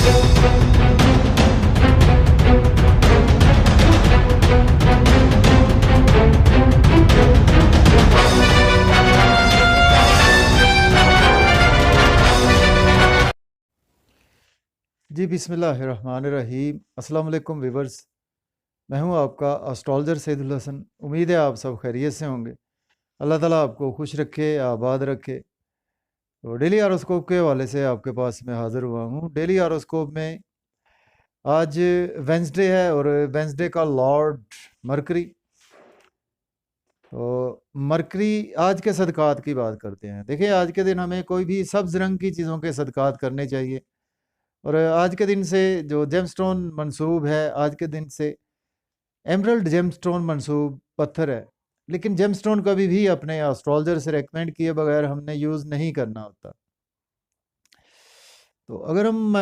जी बिस्मिल्लाहिर्रहमानिर्रहीम। अस्सलाम वालेकुम व्यूवर्स, मैं हूं आपका एस्ट्रोलॉजर सैदुल हसन। उम्मीद है आप सब खैरियत से होंगे। अल्लाह ताला आपको खुश रखे, आबाद रखे। तो डेली हॉरोस्कोप के हवाले से आपके पास मैं हाज़िर हुआ हूं। डेली हॉरोस्कोप में आज वेंसडे है और वेंसडे का लॉर्ड मरकरी। तो मरकरी आज के सदक़ात की बात करते हैं। देखिए, आज के दिन हमें कोई भी सब्ज़ रंग की चीज़ों के सदक़ात करने चाहिए। और आज के दिन से जो जेमस्टोन मंसूब है, आज के दिन से एमरल्ड जेमस्टोन मंसूब पत्थर है। लेकिन जेमस्टोन कभी भी अपने एस्ट्रोलॉजर से रेकमेंड किए बगैर हमने यूज़ नहीं करना होता। तो अगर हम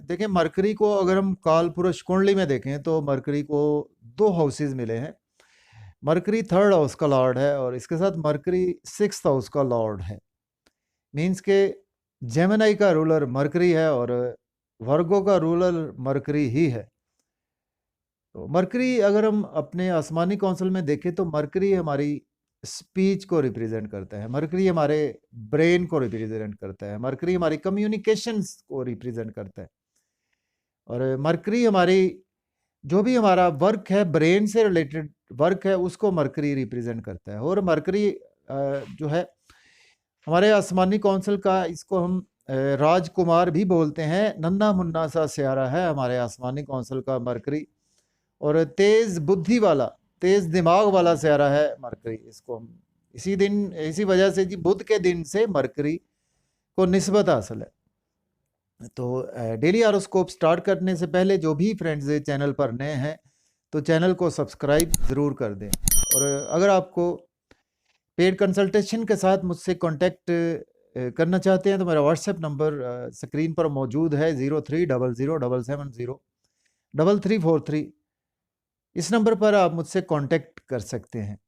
देखें मरकरी को, अगर हम काल पुरुष कुंडली में देखें तो मरकरी को 2 हाउसेस मिले हैं। मरकरी 3rd हाउस का लॉर्ड है और इसके साथ मरकरी 6th हाउस का लॉर्ड है। मीन्स के जेमिनी का रूलर मरकरी है और वर्गो का रूलर मरकरी ही है। तो मरकरी अगर हम अपने आसमानी काउंसिल में देखें तो मरकरी हमारी स्पीच को रिप्रेजेंट करता है, मरकरी हमारे ब्रेन को रिप्रेजेंट करता है, मरकरी हमारी कम्युनिकेशंस को रिप्रेजेंट करता है। और मरकरी हमारी जो भी हमारा वर्क है, ब्रेन से रिलेटेड वर्क है, उसको मरकरी रिप्रेजेंट करता है। और मरकरी जो है हमारे आसमानी काउंसिल का, इसको हम राजकुमार भी बोलते हैं। नन्ना मुन्ना सा स्यारा है हमारे आसमानी काउंसिल का मरकरी, और तेज़ बुद्धि वाला, तेज़ दिमाग वाला स्यारा है मरकरी। इसको हम इसी दिन, इसी वजह से जी बुध के दिन से मरकरी को निस्बत हासिल है। तो डेली हॉरोस्कोप स्टार्ट करने से पहले जो भी फ्रेंड्स चैनल पर नए हैं तो चैनल को सब्सक्राइब ज़रूर कर दें। और अगर आपको पेड कंसल्टेशन के साथ मुझसे कांटेक्ट करना चाहते हैं तो मेरा व्हाट्सएप नंबर स्क्रीन पर मौजूद है 030077034343। इस नंबर पर आप मुझसे कांटेक्ट कर सकते हैं।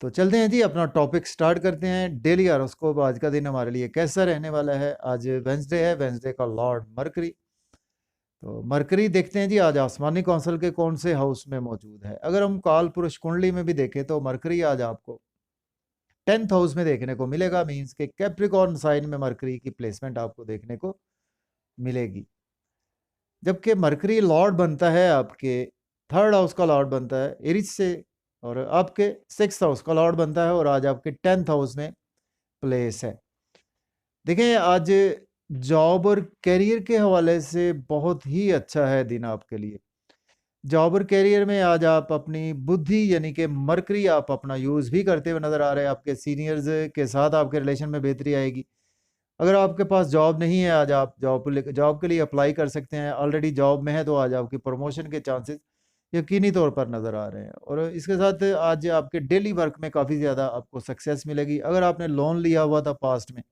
तो चलते हैं जी, अपना टॉपिक स्टार्ट करते हैं। डेली हॉरोस्कोप आज का दिन हमारे लिए कैसा रहने वाला है। आज वेंसडे है, वेंसडे का लॉर्ड मरकरी। तो मरकरी देखते हैं जी आज आसमानी काउंसिल के कौन से हाउस में मौजूद है। अगर हम काल पुरुष कुंडली में भी देखें तो मरकरी आज आपको 10th हाउस में देखने को मिलेगा। मीन्स के कैप्रिकॉर्न साइन में मरकरी की प्लेसमेंट आपको देखने को मिलेगी। जबकि मरकरी लॉर्ड बनता है आपके 3rd हाउस का लॉर्ड बनता है एरिस से, और आपके 6th हाउस का लॉर्ड बनता है और आज आपके 10th हाउस में प्लेस है। देखें, आज जॉब और करियर के हवाले से बहुत ही अच्छा है दिन आपके लिए। जॉब और करियर में आज आप अपनी बुद्धि यानी कि मरकरी आप अपना यूज़ भी करते हुए नज़र आ रहे हैं। आपके सीनियर्स के साथ आपके रिलेशन में बेहतरी आएगी। अगर आपके पास जॉब नहीं है, आज आप जॉब के लिए अप्लाई कर सकते हैं। ऑलरेडी जॉब में है तो आज आपकी प्रमोशन के चांसेस यकीनी तौर पर नज़र आ रहे हैं। और इसके साथ आज आपके डेली वर्क में काफ़ी ज़्यादा आपको सक्सेस मिलेगी। अगर आपने लोन लिया हुआ था पास्ट में,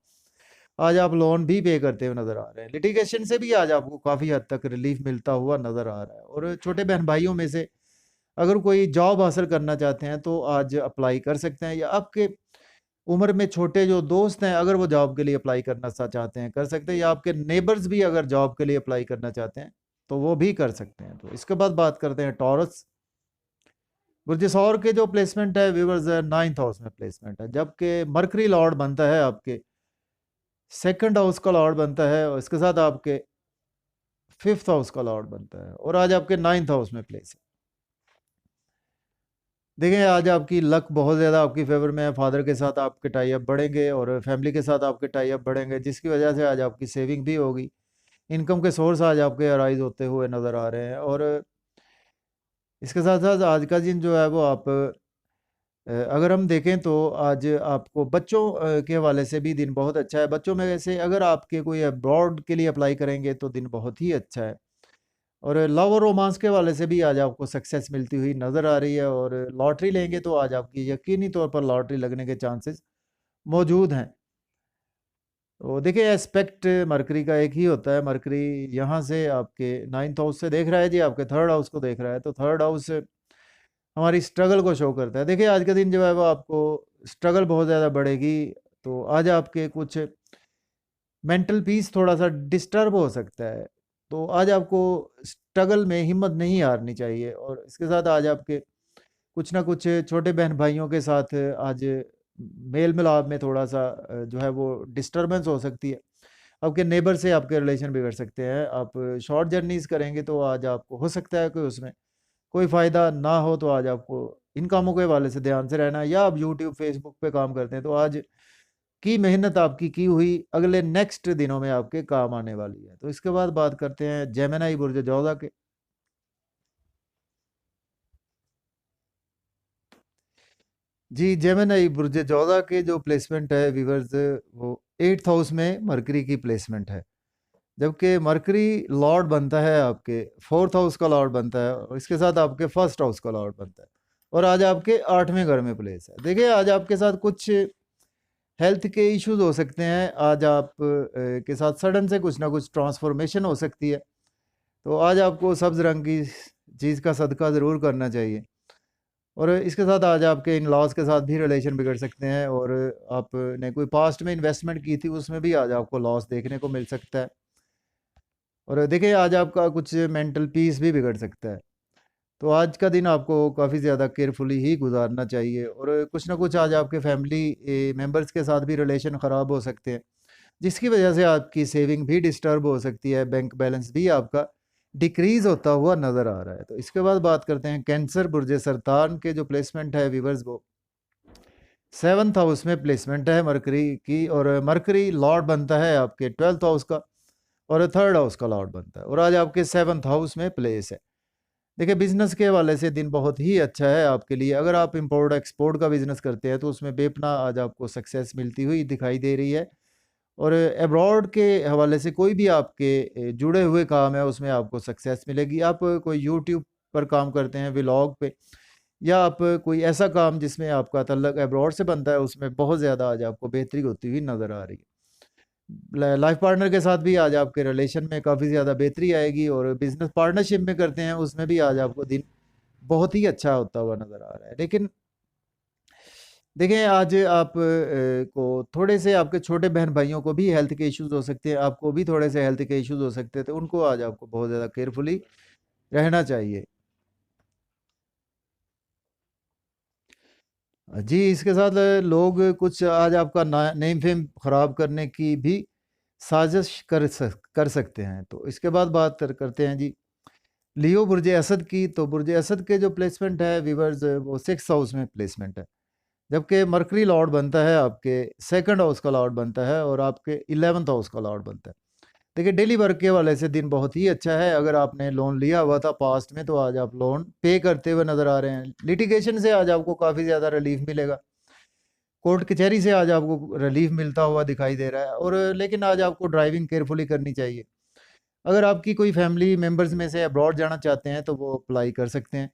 आज आप लोन भी पे करते हुए नज़र आ रहे हैं। लिटिगेशन से भी आज आपको काफ़ी हद तक रिलीफ मिलता हुआ नज़र आ रहा है। और छोटे बहन भाइयों में से अगर कोई जॉब हासिल करना चाहते हैं तो आज अप्लाई कर सकते हैं, या आपके उम्र में छोटे जो दोस्त हैं अगर वो जॉब के लिए अप्लाई करना चाहते हैं कर सकते हैं, या आपके नेबर्स भी अगर जॉब के लिए अप्लाई करना चाहते हैं तो वो भी कर सकते हैं। तो इसके बाद बात करते हैं टॉरस। बुर्जिसौर के जो प्लेसमेंट है व्यूअर्स, 9th हाउस में प्लेसमेंट है। जबकि मरकरी लॉर्ड बनता है आपके 2nd हाउस का लॉर्ड बनता है, और इसके साथ आपके 5th हाउस का लॉर्ड बनता है, और आज आपके 9th हाउस में प्लेस है। देखें, आज आपकी लक बहुत ज़्यादा आपकी फेवर में है। फादर के साथ आपके टाई अप बढ़ेंगे और फैमिली के साथ आपके टाई अप बढ़ेंगे, जिसकी वजह से आज आपकी सेविंग भी होगी। इनकम के सोर्स आज आपके अराइज होते हुए नज़र आ रहे हैं। और इसके साथ साथ आज का दिन जो है वो आप अगर हम देखें तो आज आपको बच्चों के हवाले से भी दिन बहुत अच्छा है। बच्चों में वैसे अगर आपके कोई अब्रॉड के लिए अप्लाई करेंगे तो दिन बहुत ही अच्छा है। और लव और रोमांस के वाले से भी आज आपको सक्सेस मिलती हुई नज़र आ रही है। और लॉटरी लेंगे तो आज आपकी यकीनी तौर पर लॉटरी लगने के चांसेस मौजूद हैं। तो देखिए, एस्पेक्ट मरकरी का एक ही होता है। मरकरी यहाँ से आपके 9th हाउस से देख रहा है जी, आपके 3rd हाउस को देख रहा है। तो 3rd हाउस हमारी स्ट्रगल को शो करता है। देखिए, आज का दिन जो है वो आपको स्ट्रगल बहुत ज़्यादा बढ़ेगी। तो आज आपके कुछ मेंटल पीस थोड़ा सा डिस्टर्ब हो सकता है। तो आज आपको स्ट्रगल में हिम्मत नहीं हारनी चाहिए, और इसके साथ आज आपके कुछ ना कुछ छोटे बहन भाइयों के साथ आज मेल मिलाप में थोड़ा सा जो है वो डिस्टरबेंस हो सकती है। आपके नेबर से आपके रिलेशन बिगड़ सकते हैं। आप शॉर्ट जर्नीज करेंगे तो आज आपको हो सकता है कि उसमें कोई फ़ायदा ना हो, तो आज आपको इन कामों के हवाले से ध्यान से रहना है। या आप यूट्यूब फेसबुक पे काम करते हैं तो आज की मेहनत आपकी की हुई अगले नेक्स्ट दिनों में आपके काम आने वाली है। तो इसके बाद बात करते हैं जेमिनी बुर्ज जौज़ा के। जी, जेमिनी बुर्ज जौज़ा के जो प्लेसमेंट है व्यूअर्स, वो 8th हाउस में मरकरी की प्लेसमेंट है। जबकि मरकरी लॉर्ड बनता है आपके 4th हाउस का लॉर्ड बनता है, और इसके साथ आपके फर्स्ट हाउस का लॉर्ड बनता है, और आज आपके 8वें घर में प्लेस है। देखिए आज आपके साथ कुछ हेल्थ के इश्यूज हो सकते हैं। आज आप के साथ सडन से कुछ ना कुछ ट्रांसफॉर्मेशन हो सकती है। तो आज आपको सब्ज़ रंग की चीज़ का सदका ज़रूर करना चाहिए। और इसके साथ आज आपके इन लॉज के साथ भी रिलेशन बिगड़ सकते हैं, और आपने कोई पास्ट में इन्वेस्टमेंट की थी उसमें भी आज आपको लॉस देखने को मिल सकता है। और देखिए आज आपका कुछ मेंटल पीस भी बिगड़ सकता है। तो आज का दिन आपको काफ़ी ज़्यादा केयरफुली ही गुजारना चाहिए, और कुछ ना कुछ आज आपके फैमिली मेंबर्स के साथ भी रिलेशन ख़राब हो सकते हैं, जिसकी वजह से आपकी सेविंग भी डिस्टर्ब हो सकती है, बैंक बैलेंस भी आपका डिक्रीज़ होता हुआ नज़र आ रहा है। तो इसके बाद बात करते हैं कैंसर बुर्ज सरतान के जो प्लेसमेंट है व्यूअर्स, वो 7th हाउस में प्लेसमेंट है मरकरी की, और मरकरी लॉर्ड बनता है आपके 12th हाउस का, और 3rd हाउस का लॉर्ड बनता है, और आज आपके 7th हाउस में प्लेस है। देखिए बिज़नेस के हवाले से दिन बहुत ही अच्छा है आपके लिए। अगर आप इंपोर्ट एक्सपोर्ट का बिज़नेस करते हैं तो उसमें बेपना आज आपको सक्सेस मिलती हुई दिखाई दे रही है, और अब्रॉड के हवाले से कोई भी आपके जुड़े हुए काम है उसमें आपको सक्सेस मिलेगी। आप कोई यूट्यूब पर काम करते हैं व्लॉग पे, या आप कोई ऐसा काम जिसमें आपका तल्लक अब्रॉड से बनता है, उसमें बहुत ज़्यादा आज आपको बेहतरी होती हुई नज़र आ रही है। लाइफ पार्टनर के साथ भी आज आपके रिलेशन में काफ़ी ज़्यादा बेहतरी आएगी, और बिजनेस पार्टनरशिप में करते हैं उसमें भी आज आपको दिन बहुत ही अच्छा होता हुआ नज़र आ रहा है। लेकिन देखें आज आप को थोड़े से आपके छोटे बहन भाइयों को भी हेल्थ के इश्यूज हो सकते हैं, आपको भी थोड़े से हेल्थ के इश्यूज हो सकते हैं, तो उनको आज आपको बहुत ज़्यादा केयरफुली रहना चाहिए। जी, इसके साथ लोग कुछ आज आपका नेम फेम ख़राब करने की भी साजिश कर सकते हैं। तो इसके बाद बात करते हैं जी लियो बुर्ज असद की। तो बुर्ज असद के जो प्लेसमेंट है व्यूअर्स, वो 6th हाउस में प्लेसमेंट है, जबकि मरकरी लॉर्ड बनता है आपके 2nd हाउस का लॉर्ड बनता है, और आपके 11th हाउस का लॉर्ड बनता है। देखिए डेली वर्क के वाले से दिन बहुत ही अच्छा है। अगर आपने लोन लिया हुआ था पास्ट में तो आज आप लोन पे करते हुए नज़र आ रहे हैं। लिटिगेशन से आज आपको काफ़ी ज़्यादा रिलीफ मिलेगा, कोर्ट कचहरी से आज आपको रिलीफ मिलता हुआ दिखाई दे रहा है। और लेकिन आज आपको ड्राइविंग केयरफुली करनी चाहिए। अगर आपकी कोई फैमिली मेम्बर्स में से अब्रॉड जाना चाहते हैं तो वो अप्लाई कर सकते हैं।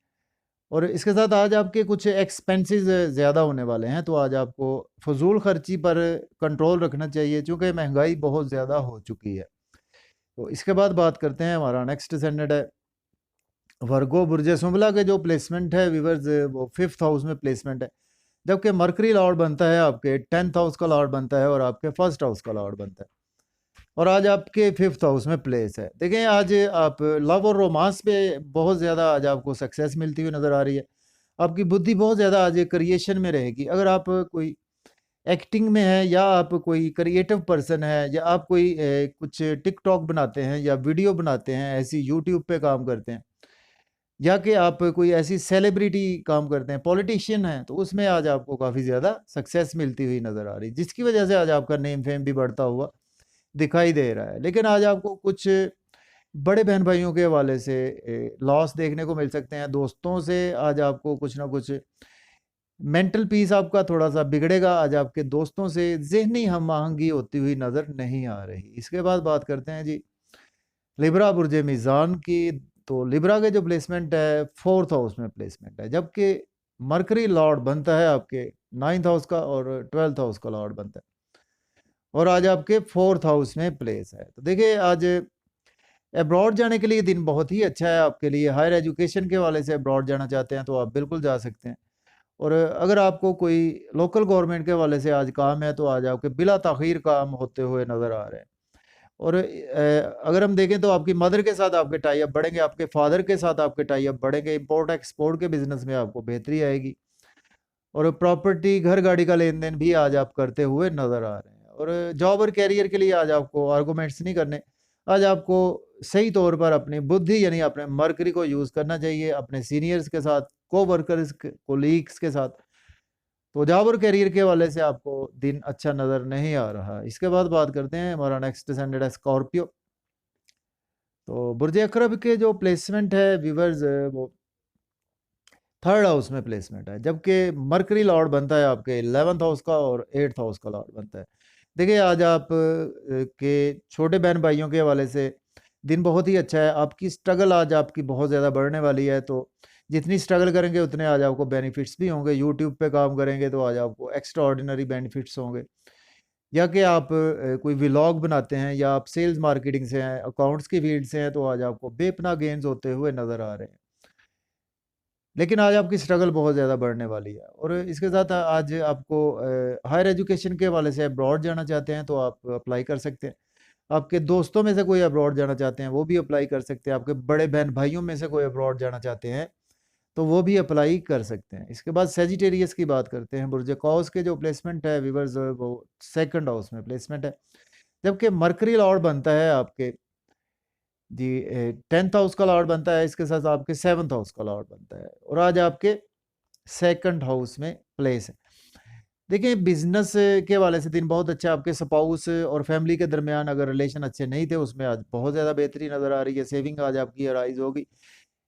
और इसके साथ आज आपके कुछ एक्सपेंसेस ज़्यादा होने वाले हैं, तो आज आपको फजूल खर्ची पर कंट्रोल रखना चाहिए, क्योंकि महंगाई बहुत ज़्यादा हो चुकी है। तो इसके बाद बात करते हैं, हमारा नेक्स्ट सेनेट है वर्गो बुर्ज सुंबला के जो प्लेसमेंट है व्यूअर्स, वो 5th हाउस में प्लेसमेंट है, जबकि मरकरी लॉर्ड बनता है आपके 10th हाउस का लॉर्ड बनता है, और आपके फर्स्ट हाउस का लॉर्ड बनता है, और आज आपके 5th हाउस में प्लेस है। देखें आज आप लव और रोमांस पे बहुत ज़्यादा आज आपको सक्सेस मिलती हुई नज़र आ रही है। आपकी बुद्धि बहुत ज़्यादा आज क्रिएशन में रहेगी। अगर आप कोई एक्टिंग में है, या आप कोई क्रिएटिव पर्सन है, या आप कोई कुछ टिकटॉक बनाते हैं या वीडियो बनाते हैं, ऐसी यूट्यूब पे काम करते हैं, या कि आप कोई ऐसी सेलिब्रिटी काम करते हैं, पॉलिटिशियन हैं, तो उसमें आज आपको काफ़ी ज़्यादा सक्सेस मिलती हुई नज़र आ रही है, जिसकी वजह से आज आपका नेम फेम भी बढ़ता हुआ दिखाई दे रहा है। लेकिन आज आपको कुछ बड़े बहन भाइयों के हवाले से लॉस देखने को मिल सकते हैं। दोस्तों से आज आपको कुछ ना कुछ मेंटल पीस आपका थोड़ा सा बिगड़ेगा। आज आपके दोस्तों से ज़हनी हम आहंगी होती हुई नज़र नहीं आ रही। इसके बाद बात करते हैं जी लिब्रा बुर्ज मीज़ान की। तो लिब्रा के जो प्लेसमेंट है 4th हाउस में प्लेसमेंट है, जबकि मरकरी लॉर्ड बनता है आपके 9th हाउस का, और 12th हाउस का लॉर्ड बनता है, और आज आपके 4th हाउस में प्लेस है। तो देखिए आज अब्रॉड जाने के लिए दिन बहुत ही अच्छा है आपके लिए। हायर एजुकेशन के वाले से अब्रॉड जाना चाहते हैं तो आप बिल्कुल जा सकते हैं। और अगर आपको कोई लोकल गवर्नमेंट के वाले से आज काम है तो आज आपके बिला ताख़ीर काम होते हुए नज़र आ रहे हैं। और अगर हम देखें तो आपकी मदर के साथ आपके टाई अप बढ़ेंगे, आपके फादर के साथ आपके टाई अप बढ़ेंगे, इंपोर्ट एक्सपोर्ट के बिजनेस में आपको बेहतरी आएगी, और प्रॉपर्टी घर गाड़ी का लेन देन भी आज आप करते हुए नजर आ रहे हैं। और जॉब और कैरियर के लिए आज आपको आर्गूमेंट्स नहीं करने, आज आपको सही तौर पर अपनी बुद्धि यानी अपने मरकरी को यूज करना चाहिए अपने सीनियर्स के साथ, को वर्कर्स, कोलीग्स के साथ। तो जॉब और करियर के हवाले से आपको दिन अच्छा नज़र नहीं आ रहा। इसके बाद बात करते हैं, हमारा नेक्स्ट डिसेंडेड है स्कॉर्पियो। तो बुर्ज अकरब के जो प्लेसमेंट है व्यूवर्स, वो थर्ड हाउस में प्लेसमेंट है, जबकि मरकरी लॉर्ड बनता है आपके 11th हाउस का और 8th हाउस का लॉर्ड बनता है। देखिए आज आप के छोटे बहन भाइयों के हवाले से दिन बहुत ही अच्छा है, आपकी स्ट्रगल आज आपकी बहुत ज़्यादा बढ़ने वाली है। तो जितनी स्ट्रगल करेंगे उतने आज आपको बेनिफिट्स भी होंगे। यूट्यूब पे काम करेंगे तो आज आपको एक्स्ट्रा ऑर्डिनरी बेनिफिट्स होंगे, या कि आप कोई व्लॉग बनाते हैं, या आप सेल्स मार्केटिंग से हैं, अकाउंट्स की फील्ड से हैं, तो आज आपको बेपनाह गेन्स होते हुए नज़र आ रहे हैं। लेकिन आज आपकी स्ट्रगल बहुत ज़्यादा बढ़ने वाली है। और इसके साथ आज आपको हायर एजुकेशन के हवाले से अब्रॉड जाना चाहते हैं तो आप अप्लाई कर सकते हैं। आपके दोस्तों में से कोई अब्रॉड जाना चाहते हैं वो भी अप्लाई कर सकते हैं। आपके बड़े बहन भाइयों में से कोई अब्रॉड जाना चाहते हैं तो वो भी अप्लाई कर सकते हैं। इसके बाद सेजिटेरियस की बात करते हैं। बुर्ज कौस के जो प्लेसमेंट है व्यूअर्स, वो सेकंड हाउस में प्लेसमेंट है, जबकि मरकरी लॉर्ड बनता है आपके जी 10th हाउस का लॉर्ड बनता है, इसके साथ आपके 7th हाउस का लॉर्ड बनता है, और आज आपके सेकंड हाउस में प्लेस है। देखिए बिजनेस के हवाले से दिन बहुत अच्छा है। आपके स्पाउस और फैमिली के दरमियान अगर रिलेशन अच्छे नहीं थे, उसमें आज बहुत ज़्यादा बेहतरी नज़र आ रही है। सेविंग आज आपकी राइज होगी,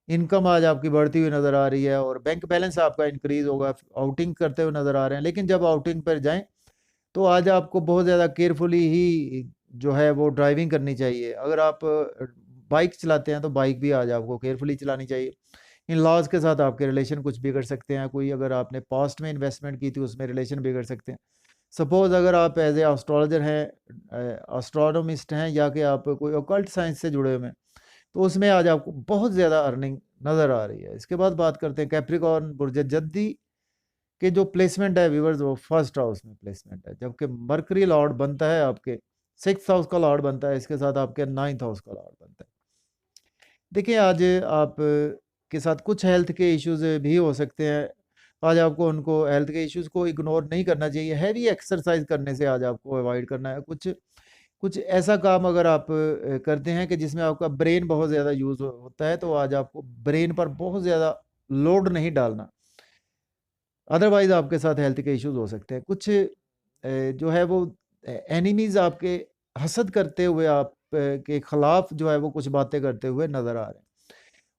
इनकम आज आपकी बढ़ती हुई नज़र आ रही है, और बैंक बैलेंस आपका इंक्रीज होगा। आउटिंग करते हुए नज़र आ रहे हैं, लेकिन जब आउटिंग पर जाएं तो आज आपको बहुत ज़्यादा केयरफुली ही जो है वो ड्राइविंग करनी चाहिए। अगर आप बाइक चलाते हैं तो बाइक भी आज आपको केयरफुली चलानी चाहिए। इन लॉज के साथ आपके रिलेशन कुछ बिगड़ सकते हैं। कोई अगर आपने पास्ट में इन्वेस्टमेंट की थी उसमें रिलेशन बिगड़ सकते हैं। सपोज अगर आप एज ए एस्ट्रोलॉजर हैं, एस्ट्रोनोमिस्ट हैं, या कि आप कोई ओकल्ट साइंस से जुड़े हुए हैं, तो उसमें आज आपको बहुत ज़्यादा अर्निंग नज़र आ रही है। इसके बाद बात करते हैं कैप्रिकॉर्न बुर्ज जद्दी के जो प्लेसमेंट है व्यूवर्स, वो फर्स्ट हाउस में प्लेसमेंट है, जबकि मरकरी लॉर्ड बनता है आपके 6th हाउस का लॉर्ड बनता है, इसके साथ आपके 9th हाउस का लॉर्ड बनता है। देखिए आज आप के साथ कुछ हेल्थ के इश्यूज भी हो सकते हैं। आज आपको उनको हेल्थ के इश्यूज को इग्नोर नहीं करना चाहिए। हैवी एक्सरसाइज करने से आज आपको अवॉइड करना है। कुछ कुछ ऐसा काम अगर आप करते हैं कि जिसमें आपका ब्रेन बहुत ज़्यादा यूज़ होता है, तो आज आपको ब्रेन पर बहुत ज़्यादा लोड नहीं डालना, अदरवाइज आपके साथ हेल्थ के इश्यूज हो सकते हैं। कुछ जो है वो एनिमीज आपके हसद करते हुए आप के खिलाफ जो है वो कुछ बातें करते हुए नज़र आ रहे हैं।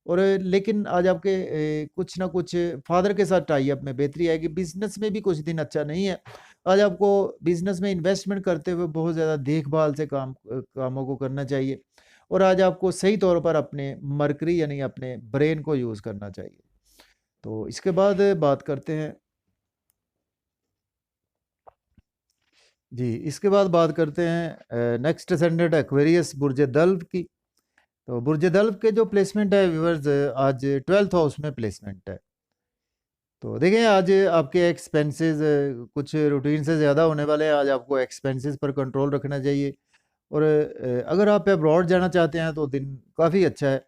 और लेकिन आज आपके कुछ ना कुछ फादर के साथ टाई अप में बेहतरी आएगी। बिजनेस में भी कुछ दिन अच्छा नहीं है। आज आपको बिजनेस में इन्वेस्टमेंट करते हुए बहुत ज़्यादा देखभाल से कामों को करना चाहिए, और आज आपको सही तौर पर अपने मरकरी यानी अपने ब्रेन को यूज़ करना चाहिए। तो इसके बाद बात करते हैं जी, इसके बाद बात करते हैं नेक्स्ट असेंडेंट एक्वेरियस बुर्ज दल्व की। तो बुर्ज दल्व के जो प्लेसमेंट है व्यूअर्स, आज 12th हाउस में प्लेसमेंट है। तो देखें आज आपके एक्सपेंसेस कुछ रूटीन से ज़्यादा होने वाले हैं। आज आपको एक्सपेंसेस पर कंट्रोल रखना चाहिए, और अगर आप अब्रॉड जाना चाहते हैं तो दिन काफ़ी अच्छा है।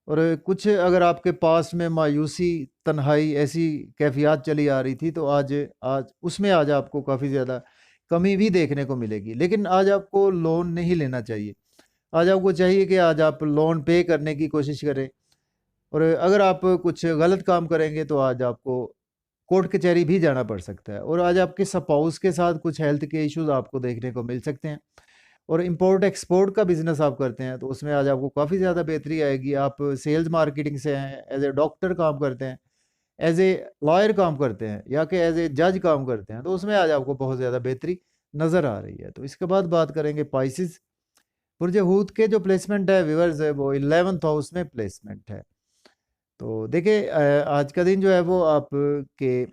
और कुछ अगर आपके पास में मायूसी, तन्हाई ऐसी कैफियत चली आ रही थी, तो आज आज उसमें आज आपको काफ़ी ज़्यादा कमी भी देखने को मिलेगी। लेकिन आज आपको लोन नहीं लेना चाहिए। आज आपको चाहिए कि आज आप लोन पे करने की कोशिश करें, और अगर आप कुछ गलत काम करेंगे तो आज आपको कोर्ट कचहरी भी जाना पड़ सकता है। और आज आपके स्पाउस के साथ कुछ हेल्थ के इश्यूज आपको देखने को मिल सकते हैं। और इंपोर्ट एक्सपोर्ट का बिजनेस आप करते हैं तो उसमें आज आपको काफ़ी ज़्यादा बेहतरी आएगी। आप सेल्स मार्केटिंग से हैं, एज ए डॉक्टर काम करते हैं, एज ए लॉयर काम करते हैं, या कि एज ए जज काम करते हैं, तो उसमें आज आपको बहुत ज़्यादा बेहतरी नज़र आ रही है। तो इसके बाद बात करेंगे पाइसिस बुर्ज हूत के जो प्लेसमेंट है व्यूअर्स, है वो 11th हाउस में प्लेसमेंट है। तो देखिए आज का दिन जो है वो आपके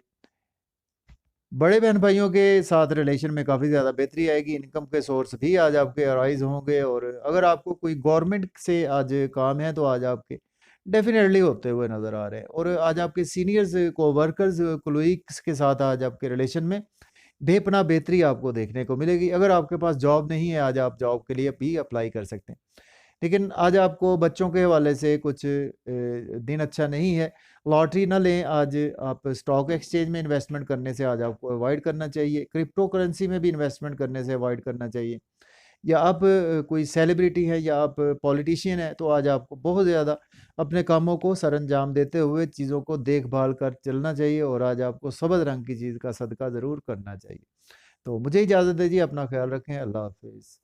बड़े बहन भाइयों के साथ रिलेशन में काफ़ी ज़्यादा बेहतरी आएगी। इनकम के सोर्स भी आज आपके अराइज होंगे, और अगर आपको कोई गवर्नमेंट से आज काम है तो आज आपके डेफिनेटली होते हुए नज़र आ रहे हैं। और आज आपके सीनियर्स को वर्कर्स कोलीग्स के साथ आज आपके रिलेशन में बेपनाह बेहतरी आपको देखने को मिलेगी। अगर आपके पास जॉब नहीं है, आज आप जॉब के लिए भी अप्लाई कर सकते हैं। लेकिन आज आपको बच्चों के हवाले से कुछ दिन अच्छा नहीं है। लॉटरी ना लें, आज आप स्टॉक एक्सचेंज में इन्वेस्टमेंट करने से आज आपको अवॉइड करना चाहिए। क्रिप्टो करेंसी में भी इन्वेस्टमेंट करने से अवॉइड करना चाहिए। या आप कोई सेलिब्रिटी हैं या आप पॉलिटिशियन हैं, तो आज आपको बहुत ज़्यादा अपने कामों को सरअंजाम देते हुए चीज़ों को देखभाल कर चलना चाहिए, और आज आपको सबज़ रंग की चीज़ का सदका ज़रूर करना चाहिए। तो मुझे इजाज़त दीजिए, अपना ख़्याल रखें। अल्लाह हाफ़िज़।